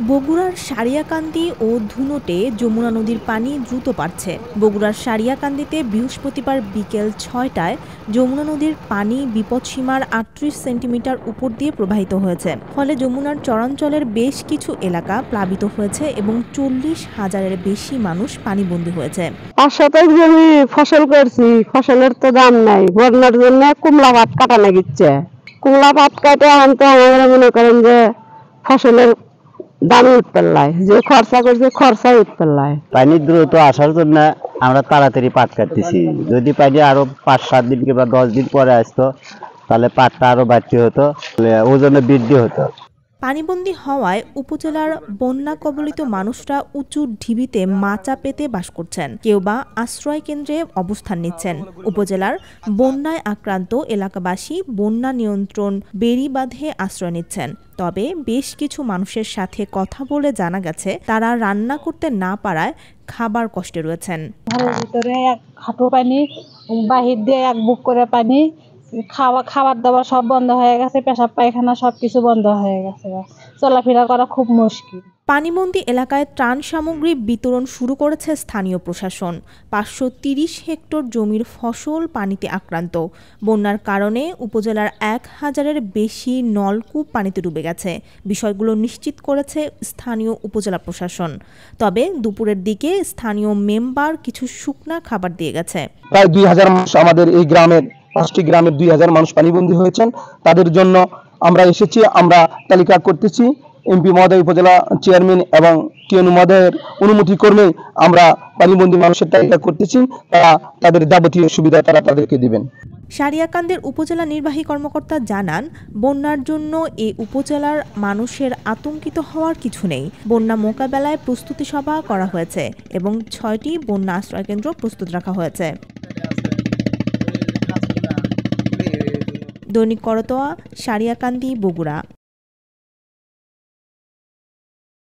বগুড়ার সারিয়াকান্দি ও ধুনটে যমুনা নদীর পানি দ্রুত বাড়ছে। বগুড়ার সারিয়াকান্দিতে বৃহস্পতিবার বিকেল ৬টায় যমুনা নদীর পানি বিপদসীমার ৩৮ সেন্টিমিটার উপর দিয়ে প্রবাহিত হয়েছে। ফলে যমুনার চরাঞ্চলের বেশ কিছু এলাকা প্লাবিত হয়েছে এবং ৪০,০০০-এর বেশি মানুষ পানিবন্দী হয়েছে। ৫০০ জমি ফসল করছি, ফসলের তো দাম নাই। বন্যার জন্য কুমড়া পাট কাটা লাগিচ্ছে। কুমড়া পাট কাটে আনতে আমরা মনে করেন যে ফসলের দামই উঠপাল্লায়, যে খরচা করছে খরচাই উঠপাল্লায়। পানি দ্রুত আসার জন্য আমরা তাড়াতাড়ি পাট কাটতেছি। যদি পানি আরো ৫-৭ দিন কিংবা ১০ দিন পরে আসতো তাহলে পাটটা আরো বাড়তি হতো, ওজনে বৃদ্ধি হতো। পানিবন্দী হওয়ায় উপজেলার বন্যা কবলিত মানুষরা উঁচু ঢিবিতে মাচা পেতে বাস করছেন, কেউ বা আশ্রয় কেন্দ্রে অবস্থান নিচ্ছেন। উপজেলার বন্যায় আক্রান্ত এলাকাবাসী বন্যা নিয়ন্ত্রণ বেড়িবাঁধে আশ্রয় নিচ্ছেন। তবে বেশ কিছু মানুষের সাথে কথা বলে জানা গেছে তারা রান্না করতে না পারায় খাবার কষ্টে রয়েছেন। ঘরের ভিতরে এক হাঁটু পানি, বাহির দিয়ে এক বুক করে পানি, খাবার দাবার সব বন্ধ হয়ে গেছে, পেশাব পায়খানা সবকিছু বন্ধ হয়ে গেছে, চলাফেরা করা খুব মুশকিল। পানিবন্দী এলাকায় ত্রাণ সামগ্রী বিতরণ শুরু করেছে স্থানীয় প্রশাসন। ৫৩০ হেক্টর জমির ফসল পানিতে আক্রান্ত। বন্যার কারণে উপজেলার ১,০০০-এর বেশি নলকূপ পানিতে ডুবে গেছে। বিষয়গুলো নিশ্চিত করেছে স্থানীয় উপজেলা প্রশাসন। তবে দুপুরের দিকে স্থানীয় মেম্বার কিছু শুকনা খাবার দিয়ে গেছে। প্রায় ২,০০০ মানুষ আমাদের এই গ্রামের ৫টি গ্রামের ২,০০০ মানুষ পানিবন্দী হয়েছেন। তাদের জন্য আমরা এসেছি, আমরা তালিকা করতেছি। এমপি মহোদয়, উপজেলা চেয়ারম্যান এবং টিএনও মহোদয়ের অনুমতি ক্রমে আমরা পানিবন্দী মানুষের তালিকা করতেছি। তারা তাদের যাবতীয় সুবিধা তারা তাদেরকে দিবেন। সারিয়াকান্দির উপজেলা নির্বাহী কর্মকর্তা জানান, বন্যার জন্য এ উপজেলার মানুষের আতঙ্কিত হওয়ার কিছু নেই। বন্যা মোকাবেলায় প্রস্তুতি সভা করা হয়েছে এবং ৬টি বন্যা আশ্রয়কেন্দ্র প্রস্তুত রাখা হয়েছে। দৈনিক করতোয়া, সারিয়াকান্দি, বগুড়া।